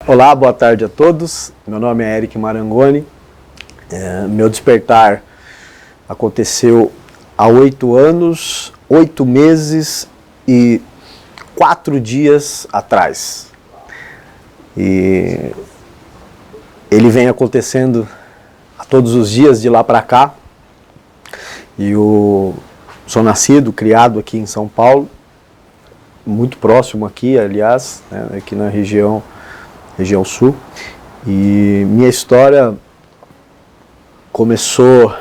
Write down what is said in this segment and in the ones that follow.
Olá, boa tarde a todos. Meu nome é Eric Marangoni. Meu despertar aconteceu há 8 anos, 8 meses e 4 dias atrás. E ele vem acontecendo a todos os dias de lá para cá. E eu sou nascido, criado aqui em São Paulo, muito próximo aqui, aliás, né, aqui na região sul. E minha história começou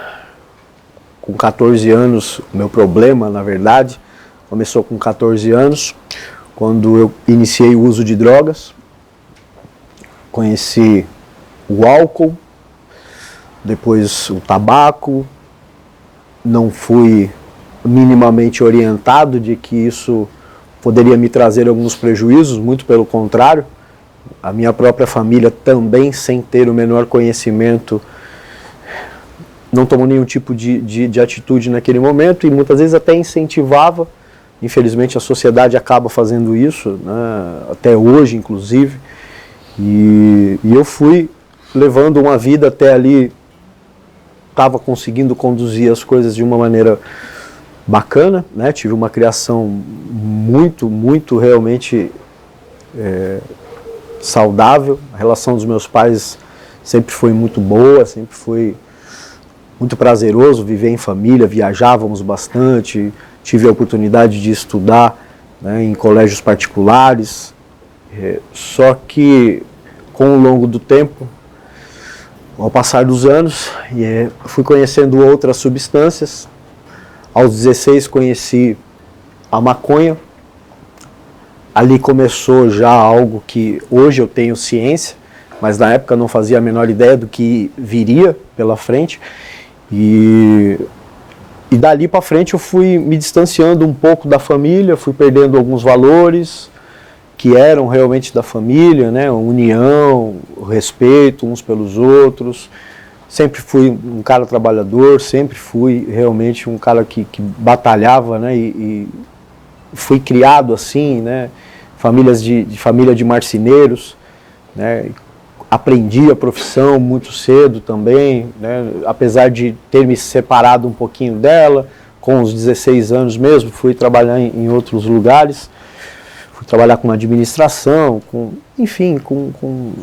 com 14 anos, o meu problema, na verdade, começou com 14 anos, quando eu iniciei o uso de drogas. Conheci o álcool, depois o tabaco. Não fui minimamente orientado de que isso poderia me trazer alguns prejuízos, muito pelo contrário. A minha própria família também, sem ter o menor conhecimento, não tomou nenhum tipo de atitude naquele momento e muitas vezes até incentivava. Infelizmente a sociedade acaba fazendo isso, né, até hoje inclusive. E eu fui levando uma vida até ali, estava conseguindo conduzir as coisas de uma maneira bacana, né? Tive uma criação muito realmente saudável. A relação dos meus pais sempre foi muito boa, sempre foi muito prazeroso viver em família, viajávamos bastante, tive a oportunidade de estudar, né, em colégios particulares. Só que com o longo do tempo, ao passar dos anos, fui conhecendo outras substâncias. Aos 16 conheci a maconha. Ali começou já algo que hoje eu tenho ciência, mas na época não fazia a menor ideia do que viria pela frente. E dali para frente eu fui me distanciando um pouco da família, fui perdendo alguns valores que eram realmente da família, né? União, respeito uns pelos outros. Sempre fui um cara trabalhador, sempre fui realmente um cara que batalhava, né? E fui criado assim, né? Família de marceneiros, né? Aprendi a profissão muito cedo também, né? Apesar de ter me separado um pouquinho dela, com os 16 anos mesmo, fui trabalhar em outros lugares. Fui trabalhar com administração, enfim, com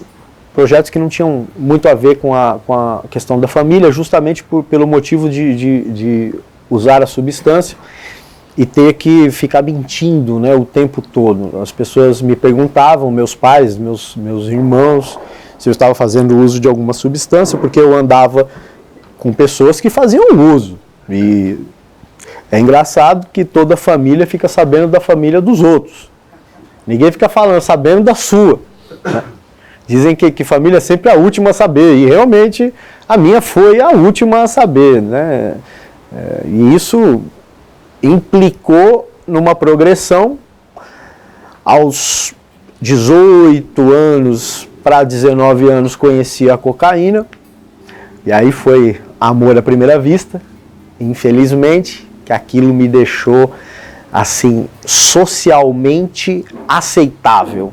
projetos que não tinham muito a ver com a questão da família, justamente pelo motivo de usar a substância e ter que ficar mentindo, né, o tempo todo. As pessoas me perguntavam, meus pais, meus irmãos, se eu estava fazendo uso de alguma substância, porque eu andava com pessoas que faziam uso. E é engraçado que toda família fica sabendo da família dos outros. Ninguém fica sabendo da sua, né? Dizem que família é sempre a última a saber, e realmente a minha foi a última a saber, né? E isso implicou numa progressão. Aos 18 anos para 19 anos conheci a cocaína, e aí foi amor à primeira vista. Infelizmente, que aquilo me deixou assim, socialmente aceitável.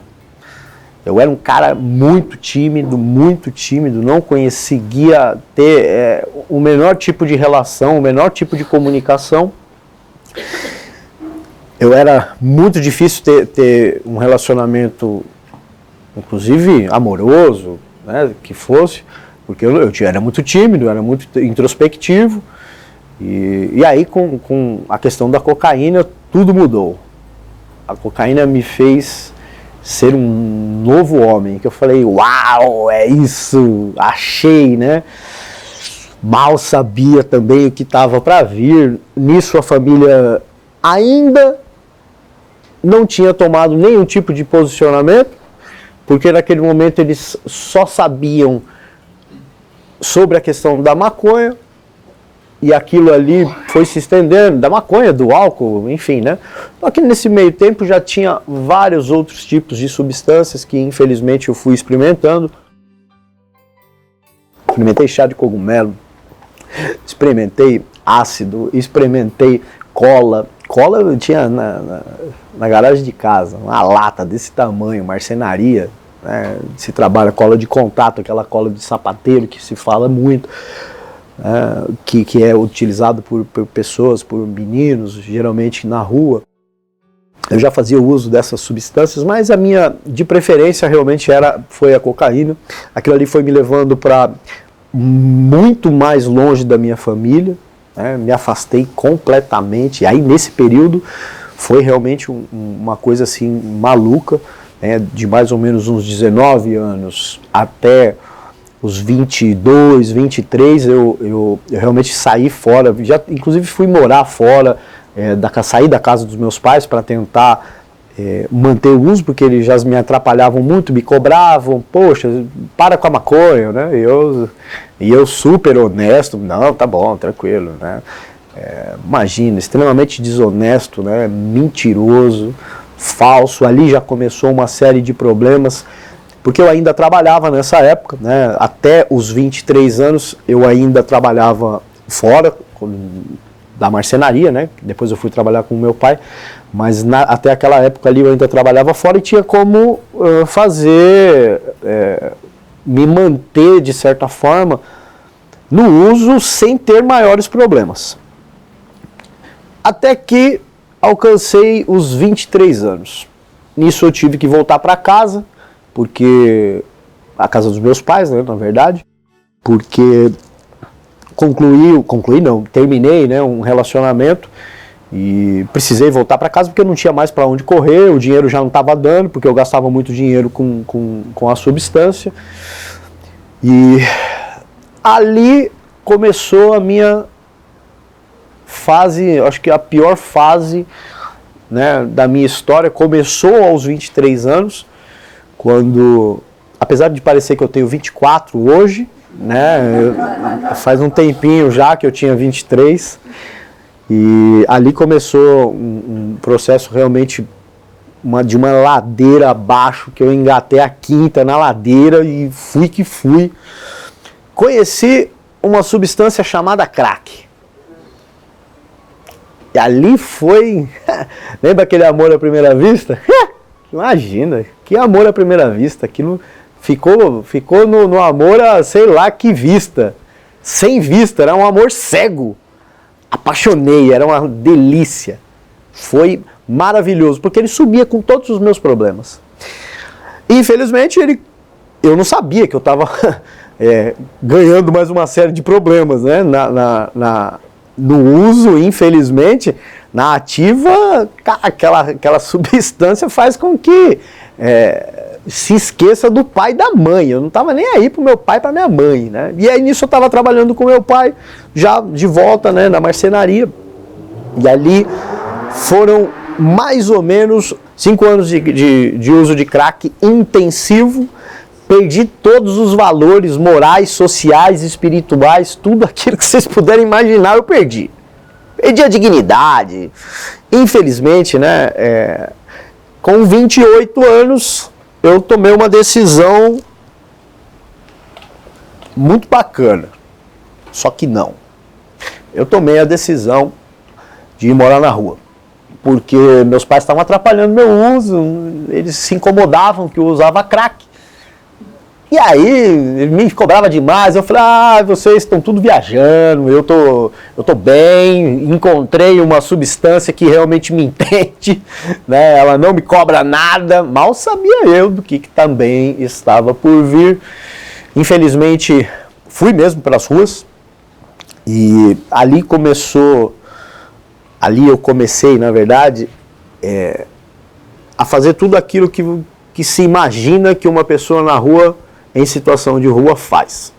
Eu era um cara muito tímido, não conseguia ter o menor tipo de relação, o menor tipo de comunicação. Eu era muito difícil ter um relacionamento, inclusive amoroso, né, que fosse, porque eu era muito tímido, era muito introspectivo. E aí com a questão da cocaína, tudo mudou. A cocaína me fez ser um novo homem, que eu falei, uau, é isso, achei, né? Mal sabia também o que estava para vir. Nisso a família ainda não tinha tomado nenhum tipo de posicionamento, porque naquele momento eles só sabiam sobre a questão da maconha, e aquilo ali foi se estendendo, da maconha, do álcool, enfim, né? Só que nesse meio tempo já tinha vários outros tipos de substâncias que infelizmente eu fui experimentando. Experimentei chá de cogumelo, experimentei ácido, experimentei cola. Cola eu tinha na garagem de casa, uma lata desse tamanho, marcenaria, né? Se trabalha cola de contato, aquela cola de sapateiro que se fala muito, que é utilizado por pessoas, por meninos, geralmente na rua. Eu já fazia uso dessas substâncias, mas a minha de preferência realmente foi a cocaína. Aquilo ali foi me levando para muito mais longe da minha família, né? Me afastei completamente. E aí nesse período foi realmente uma coisa assim maluca, né? De mais ou menos uns 19 anos até os 22, 23, eu realmente saí fora, já inclusive fui morar fora, saí da casa dos meus pais para tentar manter o uso, porque eles já me atrapalhavam muito, me cobravam, poxa, para com a maconha, né? E eu super honesto, não, tá bom, tranquilo, né? Imagina, extremamente desonesto, né? Mentiroso, falso. Ali já começou uma série de problemas, porque eu ainda trabalhava nessa época, né? Até os 23 anos eu ainda trabalhava fora da marcenaria, né? Depois eu fui trabalhar com o meu pai, mas até aquela época ali eu ainda trabalhava fora e tinha como me manter de certa forma no uso sem ter maiores problemas. Até que alcancei os 23 anos. Nisso eu tive que voltar para casa, porque a casa dos meus pais, né, na verdade, porque terminei, né, um relacionamento e precisei voltar para casa porque eu não tinha mais para onde correr, o dinheiro já não estava dando, porque eu gastava muito dinheiro com a substância. E ali começou a minha fase, acho que a pior fase, né, da minha história. Começou aos 23 anos, quando, apesar de parecer que eu tenho 24 hoje, né, faz um tempinho já que eu tinha 23, e ali começou um processo realmente de uma ladeira abaixo, que eu engatei a quinta na ladeira e fui que fui. Conheci uma substância chamada crack. E ali foi... Lembra aquele amor à primeira vista? Imagina, que amor à primeira vista. Aquilo ficou no amor a sei lá que vista. Sem vista, era um amor cego. Apaixonei, era uma delícia. Foi maravilhoso, porque ele sumia com todos os meus problemas. Infelizmente, eu não sabia que eu estava ganhando mais uma série de problemas, né? No uso, infelizmente, na ativa, aquela substância faz com que se esqueça do pai e da mãe. Eu não estava nem aí pro meu pai e pra minha mãe, né? E aí nisso eu estava trabalhando com meu pai, já de volta, né, na marcenaria. E ali foram mais ou menos 5 anos de uso de crack intensivo. Perdi todos os valores morais, sociais, espirituais, tudo aquilo que vocês puderem imaginar eu perdi. Perdi a dignidade. Infelizmente, né, com 28 anos, eu tomei uma decisão muito bacana. Só que não. Eu tomei a decisão de ir morar na rua. Porque meus pais estavam atrapalhando meu uso, eles se incomodavam que eu usava crack. E aí, ele me cobrava demais, eu falei, vocês estão tudo viajando, eu tô bem, encontrei uma substância que realmente me entende, né? Ela não me cobra nada, mal sabia eu do que também estava por vir. Infelizmente, fui mesmo pelas ruas, e ali eu comecei, na verdade, a fazer tudo aquilo que se imagina que uma pessoa na rua, em situação de rua, faz.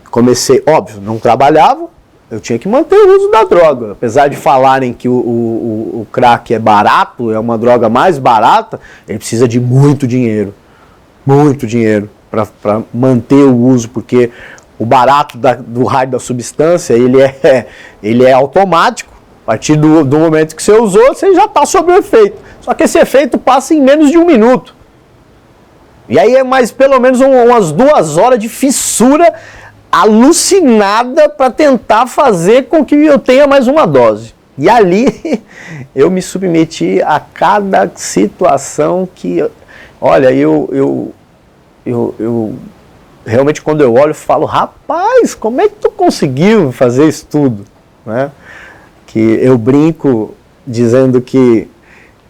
Comecei, óbvio, não trabalhava, eu tinha que manter o uso da droga. Apesar de falarem que o crack é barato, é uma droga mais barata, ele precisa de muito dinheiro para manter o uso, porque o barato do raio da substância, ele é automático. A partir do momento que você usou, você já está sob o efeito. Só que esse efeito passa em menos de 1 minuto. E aí é mais pelo menos umas 2 horas de fissura alucinada para tentar fazer com que eu tenha mais uma dose. E ali eu me submeti a cada situação que... Olha, eu realmente, quando eu olho, eu falo, rapaz, como é que tu conseguiu fazer isso tudo? Né? Que eu brinco dizendo que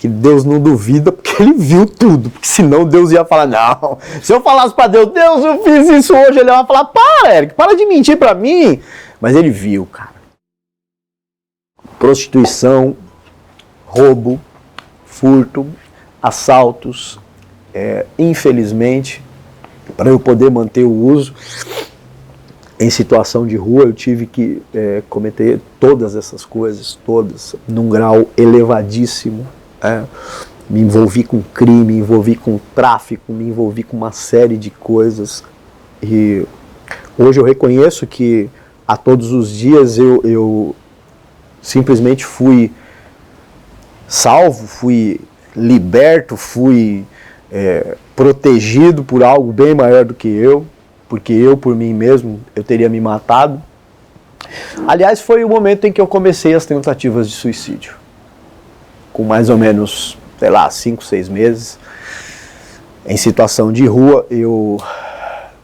Deus não duvida porque ele viu tudo, porque senão Deus ia falar, não, se eu falasse para Deus, Deus, eu fiz isso hoje, ele ia falar, para, Eric, para de mentir para mim. Mas ele viu, cara. Prostituição, roubo, furto, assaltos, infelizmente, para eu poder manter o uso em situação de rua, eu tive que cometer todas essas coisas, todas, num grau elevadíssimo. Me envolvi com crime, me envolvi com tráfico, me envolvi com uma série de coisas. E hoje eu reconheço que a todos os dias eu simplesmente fui salvo, fui liberto, fui protegido por algo bem maior do que eu, porque eu, por mim mesmo, eu teria me matado. Aliás, foi o momento em que eu comecei as tentativas de suicídio. Com mais ou menos, sei lá, 5, 6 meses, em situação de rua, eu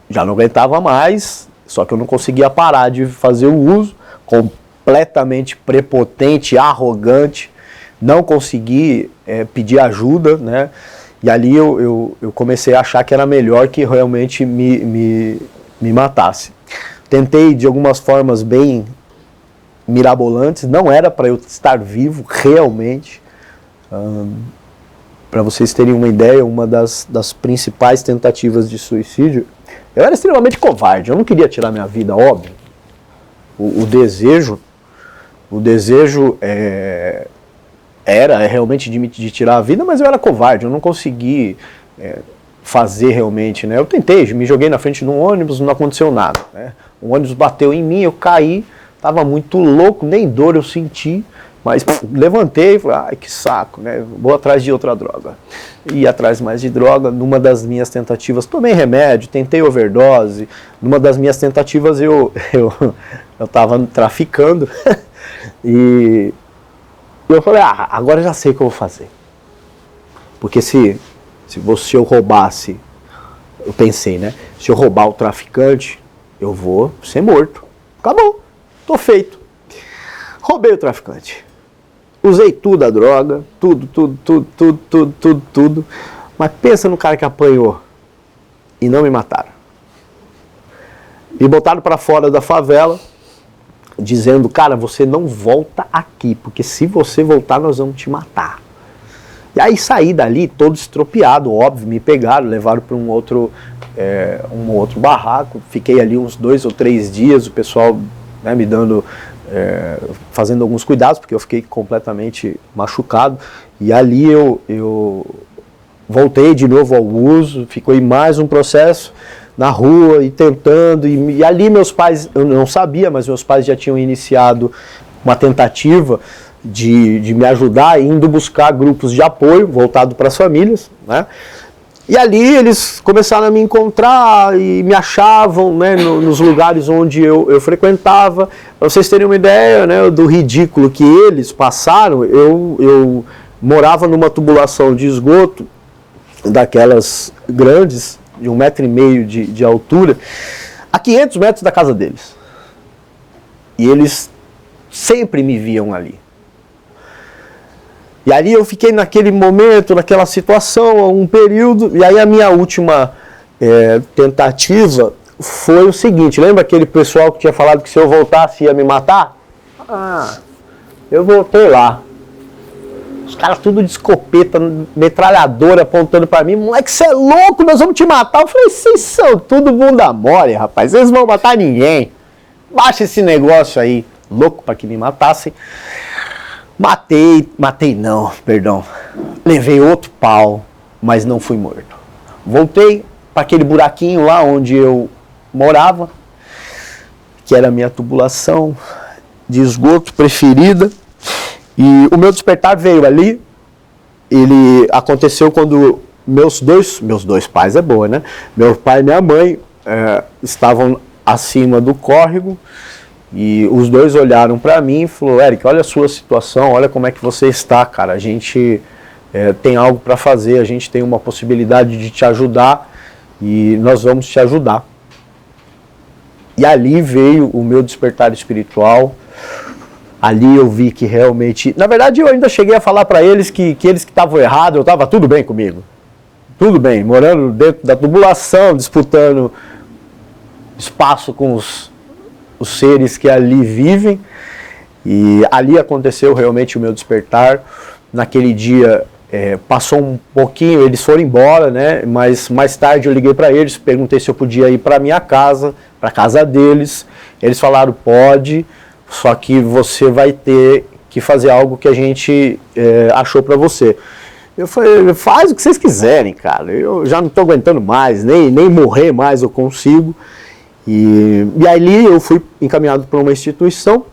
já não aguentava mais, só que eu não conseguia parar de fazer o uso, completamente prepotente, arrogante, não consegui pedir ajuda, né? E ali eu comecei a achar que era melhor que realmente me matasse. Tentei de algumas formas bem mirabolantes, não era para eu estar vivo realmente. Para vocês terem uma ideia, uma das principais tentativas de suicídio, eu era extremamente covarde, eu não queria tirar minha vida, óbvio. O desejo era realmente de tirar a vida, mas eu era covarde, eu não consegui fazer realmente, né? Eu tentei, me joguei na frente de um ônibus, não aconteceu nada, né? O ônibus bateu em mim, eu caí, estava muito louco, nem dor eu senti, mas levantei e falei, ai que saco, né? Vou atrás de outra droga. Ia atrás mais de droga, numa das minhas tentativas, tomei remédio, tentei overdose, numa das minhas tentativas eu estava traficando, e eu falei, agora eu já sei o que eu vou fazer. Porque se eu roubasse, eu pensei, né? Se eu roubar o traficante, eu vou ser morto. Acabou, tô feito. Roubei o traficante. Usei tudo a droga, tudo. Mas pensa no cara que apanhou e não me mataram. Me botaram para fora da favela, dizendo, cara, você não volta aqui, porque se você voltar nós vamos te matar. E aí saí dali todo estropiado, óbvio, me pegaram, levaram para um outro barraco, fiquei ali uns 2 ou 3 dias, o pessoal, né, me dando, fazendo alguns cuidados, porque eu fiquei completamente machucado, e ali eu voltei de novo ao uso, ficou em mais um processo na rua e tentando, e ali meus pais, eu não sabia, mas meus pais já tinham iniciado uma tentativa de me ajudar, indo buscar grupos de apoio voltado para as famílias, né? E ali eles começaram a me encontrar e me achavam, né, nos lugares onde eu frequentava. Para vocês terem uma ideia, né, do ridículo que eles passaram, eu morava numa tubulação de esgoto, daquelas grandes, de 1,5 metro de altura, a 500 metros da casa deles. E eles sempre me viam ali. E ali eu fiquei naquele momento, naquela situação, um período, e aí a minha última tentativa foi o seguinte, lembra aquele pessoal que tinha falado que se eu voltasse ia me matar? Eu voltei lá. Os caras tudo de escopeta, metralhadora apontando pra mim, moleque, você é louco, nós vamos te matar. Eu falei, vocês são tudo bunda mole, rapaz, vocês não vão matar ninguém. Baixa esse negócio aí, louco pra que me matassem. Matei não, perdão. Levei outro pau, mas não fui morto. Voltei para aquele buraquinho lá onde eu morava, que era a minha tubulação de esgoto preferida. E o meu despertar veio ali. Ele aconteceu quando meus dois pais, é boa, né? Meu pai e minha mãe estavam acima do córrego. E os dois olharam para mim e falaram, Eric, olha a sua situação, olha como é que você está, cara. A gente tem algo para fazer, a gente tem uma possibilidade de te ajudar e nós vamos te ajudar. E ali veio o meu despertar espiritual. Ali eu vi que realmente... Na verdade, eu ainda cheguei a falar para eles que eles que estavam errados, eu estava tudo bem comigo. Tudo bem, morando dentro da tubulação, disputando espaço com os seres que ali vivem. E ali aconteceu realmente o meu despertar. Naquele dia, passou um pouquinho, eles foram embora, né? Mas mais tarde eu liguei para eles, perguntei se eu podia ir para minha casa, para a casa deles. Eles falaram, pode... Só que você vai ter que fazer algo que a gente achou para você. Eu falei, faz o que vocês quiserem, cara. Eu já não estou aguentando mais, nem morrer mais eu consigo. E ali eu fui encaminhado para uma instituição.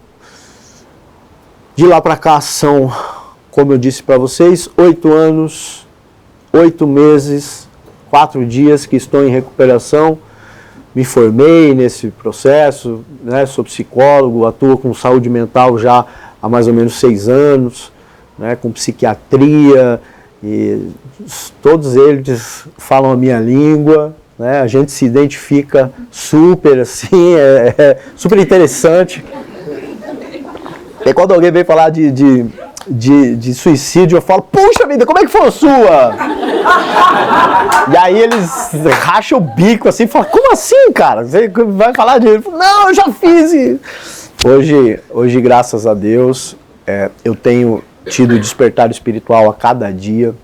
De lá para cá são, como eu disse para vocês, 8 anos, 8 meses, 4 dias que estou em recuperação. Me formei nesse processo, né, sou psicólogo, atuo com saúde mental já há mais ou menos 6 anos, né, com psiquiatria, e todos eles falam a minha língua, né, a gente se identifica super assim, super interessante. E quando alguém vem falar de suicídio, eu falo, puxa vida, como é que foi a sua? E aí eles racham o bico assim, falam, como assim, cara? Você vai falar de... Não, eu já fiz. Hoje, graças a Deus, eu tenho tido despertar espiritual a cada dia.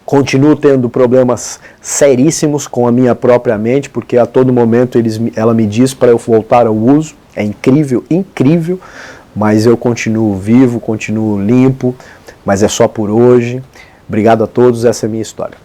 Continuo tendo problemas seríssimos com a minha própria mente, porque a todo momento ela me diz para eu voltar ao uso. É incrível, incrível. Mas eu continuo vivo, continuo limpo, mas é só por hoje. Obrigado a todos, essa é a minha história.